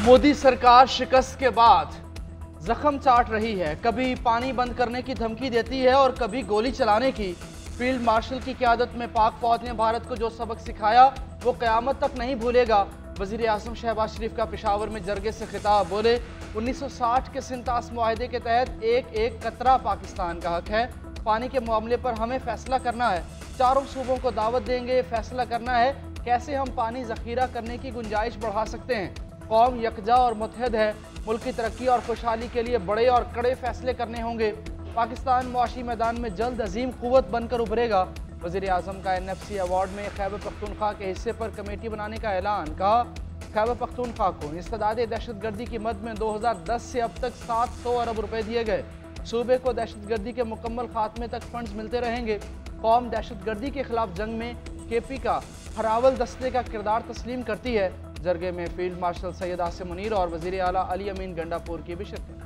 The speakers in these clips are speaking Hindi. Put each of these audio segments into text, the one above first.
मोदी सरकार शिकस्त के बाद जख्म चाट रही है। कभी पानी बंद करने की धमकी देती है और कभी गोली चलाने की। फील्ड मार्शल की क़यादत में पाक फौज ने भारत को जो सबक सिखाया वो क़यामत तक नहीं भूलेगा। वज़ीर आज़म शहबाज शरीफ का पेशावर में जरगे से खिताब। बोले 1960 के सिंतास मुआहदे के तहत एक एक कतरा पाकिस्तान का हक है। पानी के मामले पर हमें फैसला करना है। चारों सूबों को दावत देंगे। फैसला करना है कैसे हम पानी ज़ख़ीरा करने की गुंजाइश बढ़ा सकते हैं। कौम यकजा और मुत्तहद है। मुल्क की तरक्की और खुशहाली के लिए बड़े और कड़े फैसले करने होंगे। पाकिस्तान मुआशी मैदान में जल्द अजीम क़ुव्वत बनकर उभरेगा। वज़ीर आज़म का NFC अवार्ड में खैबर पख्तूनख्वा के हिस्से पर कमेटी बनाने का ऐलान। कहा खैबर पख्तूनख्वा को इंसदाद दहशतगर्दी की मद में 2010 से अब तक 700 अरब रुपए दिए गए। सूबे को दहशतगर्दी के मुकम्मल खात्मे तक फंड्स मिलते रहेंगे। कौम दहशतगर्दी के खिलाफ जंग में KP का हरावल दस्ते का किरदार तस्लीम करती है। जरगे में फील्ड मार्शल सैयद आसिम मुनीर और वज़ीर आला अली अमीन गंडापुर की भी शिरकत।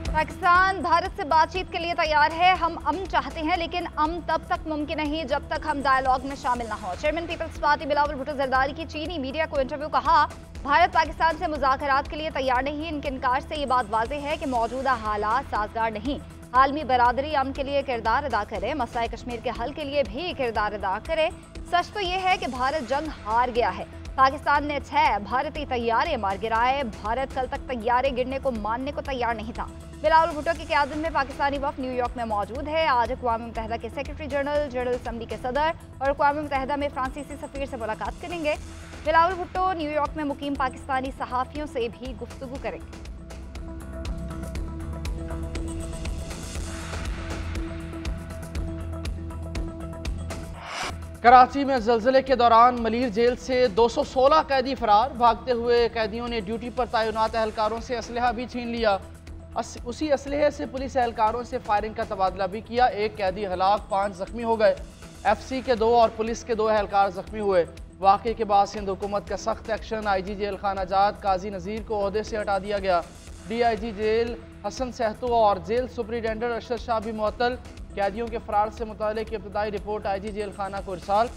पाकिस्तान भारत से बातचीत के लिए तैयार है। हम अमन चाहते हैं, लेकिन अमन तब तक मुमकिन नहीं जब तक हम डायलॉग में शामिल न हो। Chairman people's party Bilawal Bhutto Zardari की चीनी मीडिया को इंटरव्यू। कहा भारत पाकिस्तान से मुज़ाकरात के लिए तैयार नहीं। इनके इनकार से ये बात वाज़ेह है कि मौजूदा हालात साजगार नहीं। आलमी बरादरी अमन के लिए किरदार अदा करे, मसला कश्मीर के हल के लिए भी किरदार अदा करे। सच तो ये है कि भारत जंग हार गया है। पाकिस्तान ने 6 भारतीय तैयारे मार गिराए। भारत कल तक तैयारे गिरने को मानने को तैयार नहीं था। बिलावल भुट्टो की क़यादत में पाकिस्तानी वफ़द न्यूयॉर्क में मौजूद है। आज अक़वाम मुत्तहिदा के सेक्रेटरी जनरल, जनरल असम्बली के सदर और अक़वाम मुत्तहिदा में फ्रांसीसी सफ़ीर से मुलाकात करेंगे। बिलावल भुट्टो न्यूयॉर्क में मुकीम पाकिस्तानी सहाफ़ियों से भी गुफ्तगू करेंगे। कराची में ज़लज़ले के दौरान मलीर जेल से 216 कैदी फरार। भागते हुए कैदियों ने ड्यूटी पर तैनात एहलकारों से असलहा भी छीन लिया। उसी असलहे से पुलिस एहलकारों से फायरिंग का तबादला भी किया। एक कैदी हलाक, 5 जख्मी हो गए। FC के 2 और पुलिस के 2 एहलकार जख्मी हुए। वाक़े के बाद सिंध हुकूमत का सख्त एक्शन। IG जेल खाना जात काजी नज़ीर को ओहदे से हटा दिया गया। DIG जेल हसन सहतो और जेल सुपरिटेंडेंट अरशद शाह भी मुअत्तल। कैदियों के फरार से मुतालिक इब्तदाई रिपोर्ट IG जेल खाना को इरसाल।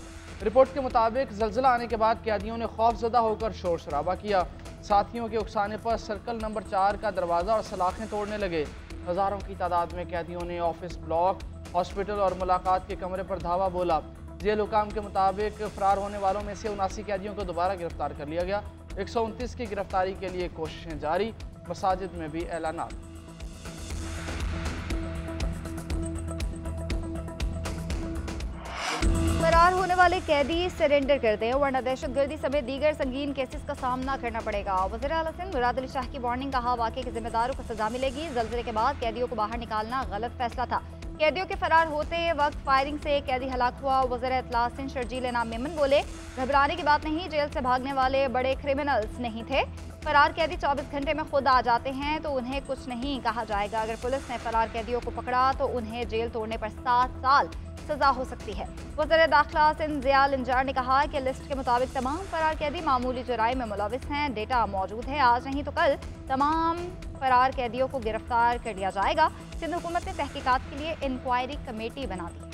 रिपोर्ट के मुताबिक ज़लज़ला आने के बाद कैदियों ने खौफजदा होकर शोर शराबा किया। साथियों के उकसाने पर सर्कल नंबर 4 का दरवाज़ा और सलाखें तोड़ने लगे। हज़ारों की तादाद में कैदियों ने ऑफिस ब्लॉक, हॉस्पिटल और मुलाकात के कमरे पर धावा बोला। जेल हुकाम के मुताबिक फरार होने वालों में से 79 कैदियों को दोबारा गिरफ्तार कर लिया गया। 129 की गिरफ्तारी के लिए कोशिशें जारी। मसाजिद में भी ऐलानात। फरार होने वाले कैदी सरेंडर कर दें वरना दहशतगर्दी समेत दीगर संगीन केसेस का सामना करना पड़ेगा। वज़ीर आला सिंध मुराद अली शाह की वार्निंग। कहा वाक़े के जिम्मेदारों को सजा मिलेगी। ज़लज़ले के बाद कैदियों को बाहर निकालना गलत फैसला था। कैदियों के फरार होते वक्त फायरिंग से एक कैदी हलाक हुआ। वज़ीर इत्तला सिंध शर्जील इनाम मेमन बोले घबराने की बात नहीं, जेल से भागने वाले बड़े क्रिमिनल्स नहीं थे। फरार कैदी 24 घंटे में खुद आ जाते हैं तो उन्हें कुछ नहीं कहा जाएगा। अगर पुलिस ने फरार कैदियों को पकड़ा तो उन्हें जेल तोड़ने पर 7 साल सजा हो सकती है। वज़ीर दाखिला सिंध ज़ियाल इंजार ने कहा कि लिस्ट के मुताबिक तमाम फरार कैदी मामूली जुराइम में मुलविस हैं। डेटा मौजूद है। आज नहीं तो कल तमाम फरार कैदियों को गिरफ्तार कर लिया जाएगा। सिंध हुकूमत ने तहकीकात के लिए इंक्वायरी कमेटी बना दी।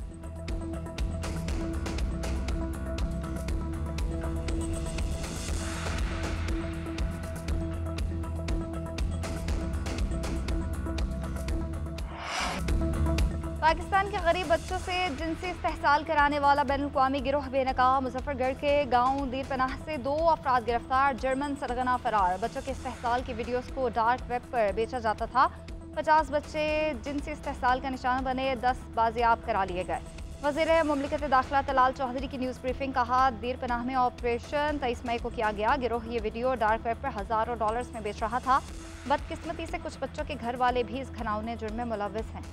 पाकिस्तान के गरीब बच्चों से जिनसी इस्तेहसाल कराने वाला बैनुल-अक़वामी गिरोह बेनकाब। मुजफ्फरगढ़ के गांव दीर पनाह से 2 अफराद गिरफ्तार। जर्मन सरगना फरार। बच्चों के इस्तेहसाल की वीडियोस को डार्क वेब पर बेचा जाता था। 50 बच्चे जिनसी इस्तेहसाल का निशाना बने, 10 बाजियाब करा लिए गए। वज़ीर मुमलिकत दाखिला तलाल चौधरी की न्यूज़ ब्रीफिंग। कहा दीर पनाह में ऑपरेशन 23 मई को किया गया। गिरोह ये वीडियो डार्क वेब पर हज़ारों डॉलर्स में बेच रहा था। बदकिस्मती से कुछ बच्चों के घर वाले भी इस घिनौने जुर्म में मुलविस हैं।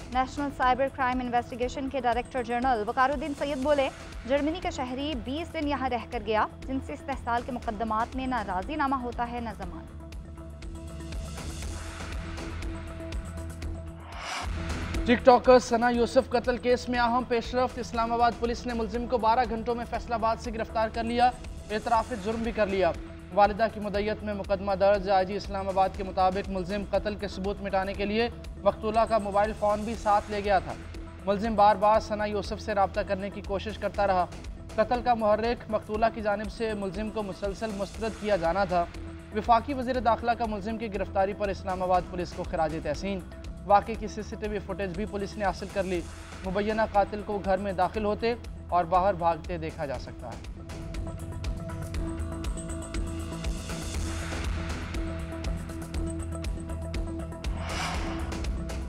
नेशनल साइबर क्राइम इन्वेस्टिगेशन के डायरेक्टर जनरल वकारुद्दीन सैयद बोले जर्मनी का शहरी 20 दिन यहाँ रहकर गया। जिनसे इस्तेहसाल के मुकदमात में न राजीनामा होता है न जमानत। टिकटॉकर सना यूसुफ कत्ल केस में अहम पेशरफ्त। इस्लामाबाद पुलिस ने मुलजिम को 12 घंटों में फैसलाबाद से गिरफ्तार कर लिया। एतराफ़ जुर्म भी कर लिया। वालिदा की मुद्दत में मुकदमा दर्ज। IG इस्लामाबाद के मुताबिक मुलजिम कत्ल के सबूत मिटाने के लिए मकतूला का मोबाइल फ़ोन भी साथ ले गया था। मुलजिम बार बार सना यूसुफ से रब्ता करने की कोशिश करता रहा। कत्ल का मुहर्रिक मकतूला की जानिब से मुलजिम को मुसलसल मुस्तरद किया जाना था। वफाकी वज़ीर दाखिला का मुलजिम की गिरफ्तारी पर इस्लामाबाद पुलिस को खराज तहसीन। वाक़े की CCTV फुटेज भी पुलिस ने हासिल कर ली। मुबैना कातिल को घर में दाखिल होते और बाहर भागते देखा जा सकता है।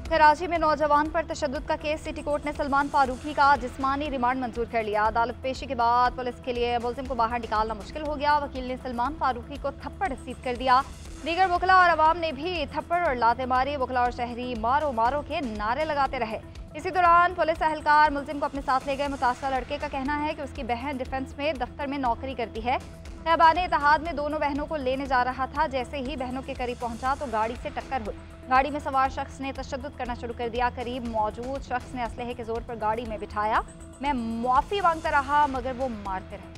कराची में नौजवान पर तशद्दुद का केस, सिटी कोर्ट ने सलमान फारूकी का जिस्मानी रिमांड मंजूर कर लिया। अदालत पेशी के बाद पुलिस के लिए मुलजिम को बाहर निकालना मुश्किल हो गया। वकील ने सलमान फारूकी को थप्पड़ रसीद कर दिया। दीगर वकला और अवाम ने भी थप्पड़ और लाते मारी। वकला और शहरी मारो मारो के नारे लगाते रहे। इसी दौरान पुलिस एहलकार मुलजिम को अपने साथ ले गए। मुतासरा लड़के का कहना है कि उसकी बहन डिफेंस में दफ्तर में नौकरी करती है। खैबान इत्तेहाद में दोनों बहनों को लेने जा रहा था। जैसे ही बहनों के करीब पहुंचा तो गाड़ी से टक्कर हुई। गाड़ी में सवार शख्स ने तशद्दुद करना शुरू कर दिया। करीब मौजूद शख्स ने असलहे के जोर पर गाड़ी में बिठाया। मैं माफ़ी मांगता रहा मगर वो मारते रहे।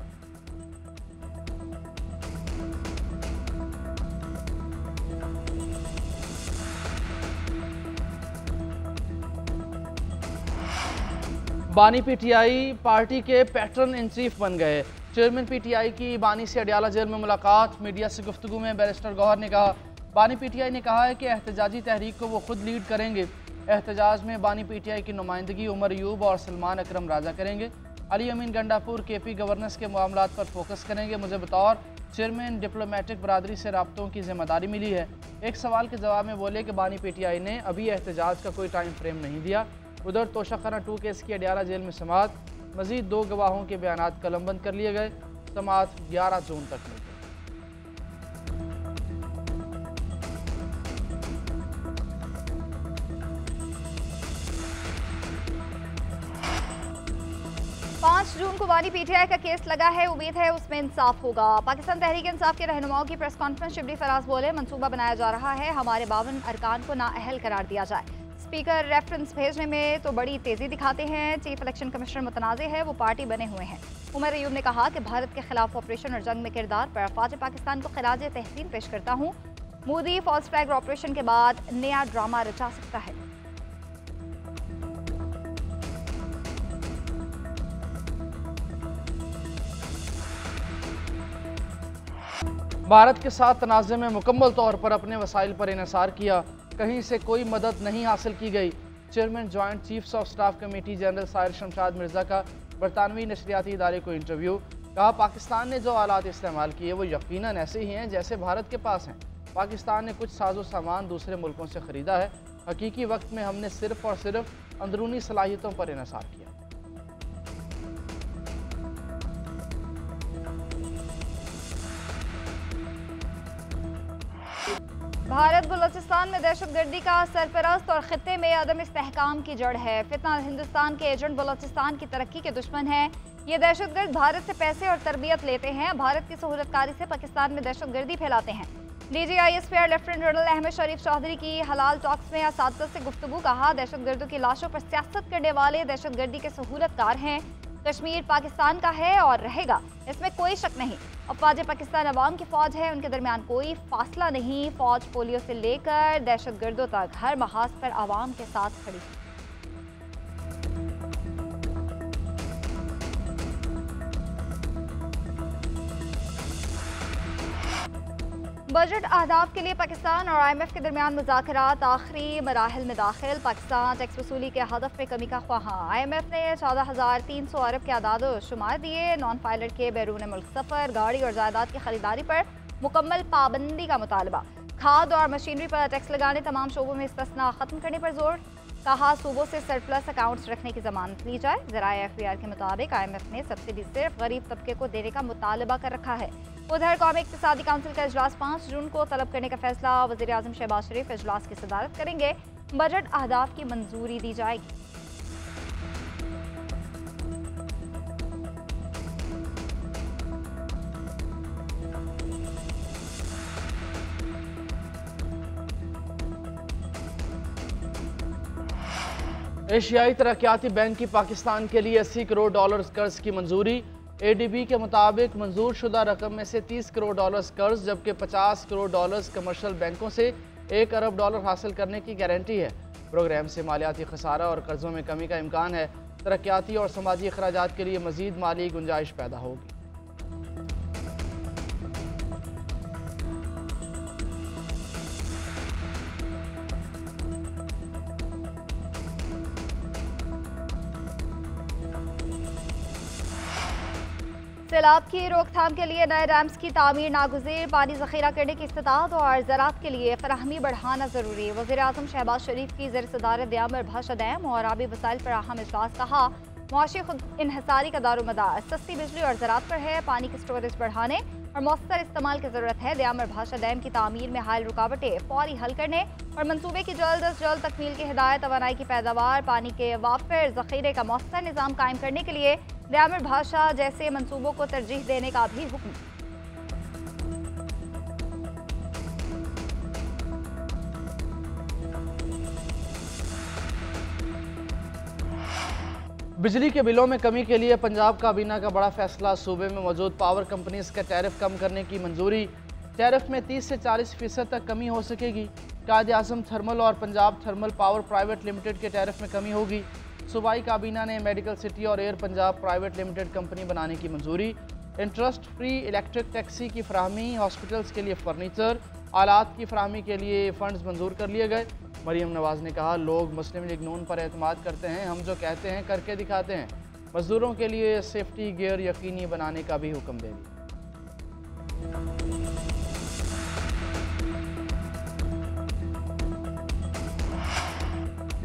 बानी PTI पार्टी के पैटर्न इन चीफ बन गए। चेयरमैन PTI की बानी से अडियाला जेल में मुलाकात। मीडिया से गुफ्तगू में बैरिस्टर गौहर ने कहा, बानी PTI ने कहा है कि एहतजाजी तहरीक को वो खुद लीड करेंगे। एहतजाज में बानी PTI की नुमाइंदगी उमर यूब और सलमान अकरम राजा करेंगे। अली अमीन गंडापुर KP गवर्नेंस के मामलात पर फोकस करेंगे। मुझे बतौर चेयरमैन डिप्लोमेटिक बरादरी से राब्तों की जिम्मेदारी मिली है। एक सवाल के जवाब में बोले कि बानी PTI ने अभी एहतजाज का कोई टाइम फ्रेम नहीं दिया। उधर तोशाखाना 2 केस की अडियाला जेल में समाअत। मजीद 2 गवाहों के बयानात कलमबंद कर लिए गए। समाअत 11 जून तक मिली। जून को बानी PTI का केस लगा है। उम्मीद है उसमें इंसाफ होगा। पाकिस्तान तहरीक इंसाफ के रहनुमाओं की प्रेस कॉन्फ्रेंस। शिबली फराज बोले, मंसूबा बनाया जा रहा है, हमारे 52 अरकान को नाअहल करार दिया जाए। स्पीकर रेफरेंस भेजने में तो बड़ी तेजी दिखाते हैं। चीफ इलेक्शन कमिश्नर मुतनाज़ है, वो पार्टी बने हुए हैं। उमर अयूब ने कहा कि भारत के खिलाफ ऑपरेशन और जंग में किरदार पर फौज पाकिस्तान को खराज तहसीन पेश करता हूँ। मोदी फॉल्स फ्लैग ऑपरेशन के बाद नया ड्रामा रचा सकता है। भारत के साथ तनाज़े में मुकम्मल तौर पर अपने वसाइल पर इन्हिसार किया। कहीं से कोई मदद नहीं हासिल की गई। Chairman joint chiefs of staff committee general Sahir Shamshad Mirza का बरतानवी नशरियाती इदारे को इंटरव्यू। कहा, पाकिस्तान ने जो आलात इस्तेमाल किए वो यकीनन ऐसे ही हैं जैसे भारत के पास हैं। पाकिस्तान ने कुछ साजो सामान दूसरे मुल्कों से ख़रीदा है। हकीकी वक्त में हमने सिर्फ़ और सिर्फ अंदरूनी सलाहियतों पर इन्हिसार किया। भारत बलूचिस्तान में दहशतगर्दी का सरपरस्त और खित्ते में अदम इस्तेहकाम की जड़ है। फितना हिंदुस्तान के एजेंट बलूचिस्तान की तरक्की के दुश्मन हैं। ये दहशतगर्द भारत से पैसे और तरबियत लेते हैं। भारत की सहूलतकारी से पाकिस्तान में दहशतगर्दी फैलाते हैं। DGISPR लेफ्टिनेंट जनरल अहमद शरीफ चौधरी की हलाल टॉक्स में असातिज़ा से गुफ्तगू। कहा, दहशतगर्दों की लाशों पर सियासत करने वाले दहशतगर्दी के सहूलतकार हैं। कश्मीर पाकिस्तान का है और रहेगा, इसमें कोई शक नहीं। अफवाज पाकिस्तान अवाम की फ़ौज है, उनके दरमियान कोई फासला नहीं। फ़ौज पोलियो से लेकर दहशतगर्दों तक हर महाज पर अवाम के साथ खड़ी है। बजट अहदाफ के लिए पाकिस्तान और IMF के दरमियान मुज़ाकरात आखिरी मराहिल में दाखिल। पाकिस्तान टैक्स वसूली के हदफ में कमी का ख्वाहां। IMF ने 14,300 अरब के आदाद शुमार दिए। नॉन फाइलर के बैरून मुल्क सफ़र, गाड़ी और जायदाद की खरीदारी पर मुकम्मल पाबंदी का मुतालबा। खाद और मशीनरी पर टैक्स लगाने, तमाम शोबों में इस्तिस्ना ख़त्म करने पर जोर। कहा, सूबों से सरप्लस अकाउंट्स रखने की जमानत ली जाए। ज़राए FBR के मुताबिक IMF ने सब्सिडी सिर्फ गरीब तबके को देने का मुतालबा कर रखा है। उधर कौमी इक़्तिसादी काउंसिल का इजलास 5 जून को तलब करने का फैसला। वज़ीर आज़म शहबाज शरीफ इजलास की सदारत करेंगे। बजट अहदाफ की मंजूरी दी जाएगी। एशियाई तरक्याती बैंक की पाकिस्तान के लिए $80 करोड़ कर्ज की मंजूरी। ADB के मुताबिक मंजूर शुदा रकम में से $30 करोड़ कर्ज जबकि $50 करोड़ कमर्शियल बैंकों से $1 अरब हासिल करने की गारंटी है। प्रोग्राम से मालियाती खसारा और कर्जों में कमी का इम्कान है। तरक्याती और समाजी अखराजात के लिए मज़ीद माली गुंजाइश पैदा होगी। सैलाब की रोकथाम के लिए नए डैम्स की तामीर नागुज़ेर, पानी ज़ख़ीरा करने की इस्तिताअत और ज़राअत के लिए फ़राहमी बढ़ाना ज़रूरी। वज़ीर-ए-आज़म शहबाज शरीफ की ज़र सदारत दियामर भाषा डैम और आबी वसाइल फराहम इजलास कहा, मुआशी खुद इन्हिसारी का दारोमदार सस्ती बिजली और ज़राअत पर है। पानी की स्टोरेज बढ़ाने और मौसर इस्तेमाल की ज़रूरत है। दियामर भाषा डैम की तामीर में हायल रुकावटें फौरी हल करने और मनसूबे की जल्द अज जल्द तकमील की हिदायत, तवानाई की पैदावार, पानी के वाफिर ज़ख़ीरे का मौसर निज़ाम कायम करने के लिए दियामर भाषा जैसे मनसूबों को तरजीह देने का भी हुक्म। बिजली के बिलों में कमी के लिए पंजाब काबीना का बड़ा फैसला। सूबे में मौजूद पावर कंपनीज का टैरिफ कम करने की मंजूरी। टैरिफ में 30 से 40% तक कमी हो सकेगी। कायद-ए-आज़म थर्मल और Punjab thermal power private limited के टैरिफ में कमी होगी। सूबाई काबीना ने मेडिकल सिटी और air Punjab private limited company बनाने की मंजूरी। इंटरेस्ट फ्री इलेक्ट्रिक टैक्सी की फराहमी, हॉस्पिटल्स के लिए फर्नीचर, आलात की फराहमी के लिए फ़ंड्स मंजूर कर लिए गए। मरीम नवाज़ ने कहा, लोग मुस्लिम लीग नून पर एतमाद करते हैं, हम जो कहते हैं करके दिखाते हैं। मजदूरों के लिए सेफ्टी गियर यकीनी बनाने का भी हुक्म दे दिया।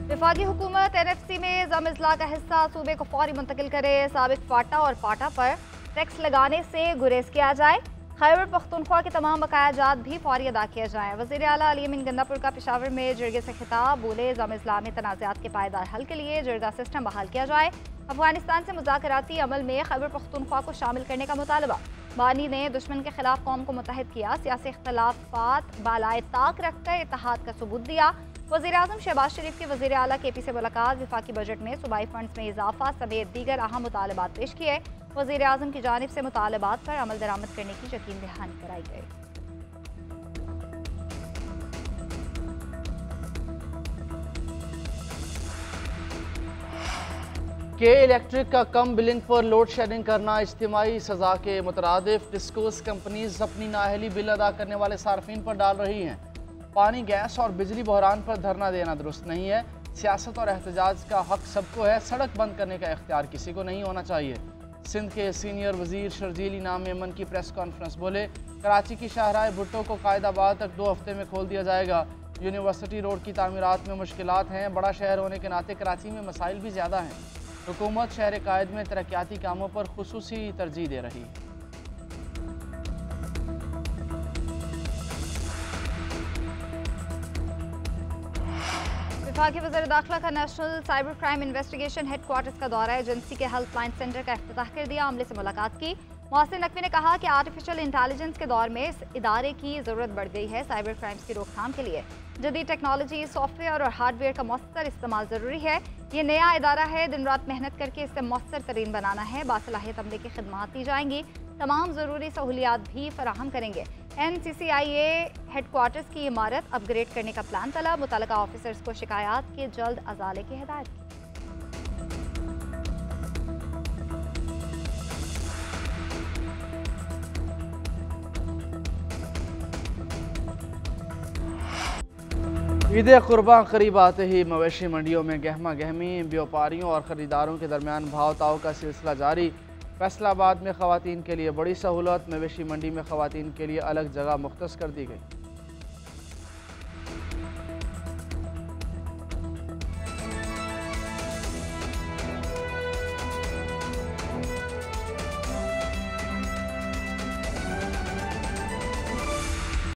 वफाकी हुकूमत NFC में ज़म इज़लाह का हिस्सा सूबे को फौरी मुंतकिल करे। साबिक फाटा और पाटा पर टैक्स लगाने से गुरेज किया जाए। खैबर पख्तूनख्वा के तमाम बकायाजात भी फौरी अदा किया जाए। वज़ीर आला अली अमीन गंदापुर का पेशावर में जिरगे से खिताब, बोले ज़म इज़लाह में तनाज़ात के पायदार हल के लिए जिरगा सिस्टम बहाल किया जाए। अफगानिस्तान से मुज़ाकराती अमल में खैबर पख्तूनख्वा को शामिल करने का मुतालबा। बानी ने दुश्मन के खिलाफ कौम को मुत्तहिद किया, सियासी इख्तलाफात बालाए ताक रखकर इत्तेहाद का सबूत दिया। वज़ीर-ए-आज़म शहबाज शरीफ की वज़ीर आला KP से मुलाकात, वफाकी बजट में सूबाई फंड्स में इजाफा समेत दीगर अहम मुतालबात पेश किए। वज़ीर-ए-आज़म की जानिब से मुतालबात पर अमल दरामद करने की यकीन दहानी कराई गई। के इलेक्ट्रिक का कम बिलिंग पर लोड शेडिंग करना इज्तिमाई सज़ा के मुतरादिफ। डिस्कोस कंपनीज अपनी नाअहली बिल अदा करने वाले सार्फिन पर डाल रही हैं। पानी, गैस और बिजली बहरान पर धरना देना दुरुस्त नहीं है। सियासत और एहतजाज का हक सबको है, सड़क बंद करने का इख्तियार किसी को नहीं होना चाहिए। सिंध के सीनियर वजीर शर्जील इनाम मेमन की प्रेस कॉन्फ्रेंस, बोले कराची की शाहराह भुट्टो को कायदाबाद तक 2 हफ्ते में खोल दिया जाएगा। यूनिवर्सिटी रोड की तामीरात में मुश्किलात हैं। बड़ा शहर होने के नाते कराची में मसाइल भी ज़्यादा हैं। हुकूमत शहर कायद में तरक्याती कामों पर खुसूसी तरजीह दे रही है। वफाकी वज़ीर दाखिला का national cyber crime investigation headquarters का दौरा, एजेंसी के हेल्पलाइन सेंटर का इफ्तिताह कर दिया। अमले से मुलाकात की। मोहसिन नकवी ने कहा कि आर्टिफिशियल इंटेलिजेंस के दौर में इस इदारे की ज़रूरत बढ़ गई है। साइबर क्राइम्स की रोकथाम के लिए जदीद टेक्नोलॉजी, सॉफ्टवेयर और हार्डवेयर का मौसर इस्तेमाल ज़रूरी है। ये नया इदारा है, दिन रात मेहनत करके इसे मौसर तरीन बनाना है। बासलाहियत अमले की खिदमात दी जाएंगी, तमाम ज़रूरी सहूलियात भी फराहम करेंगे। NCCIA हेडक्वार्टर्स की इमारत अपग्रेड करने का प्लान तलब, मुतल्लिका ऑफिसर्स को शिकायत के जल्द अजाले की हिदायत की। ईद कुर्बान करीब आते ही मवेशी मंडियों में गहमा गहमी, व्यापारियों और ख़रीदारों के दरमियान भाव ताव का सिलसिला जारी। फैसलाबाद में ख़वातीन के लिए बड़ी सहूलत, मवेशी मंडी में ख़वातीन के लिए अलग जगह मुख्तस कर दी गई।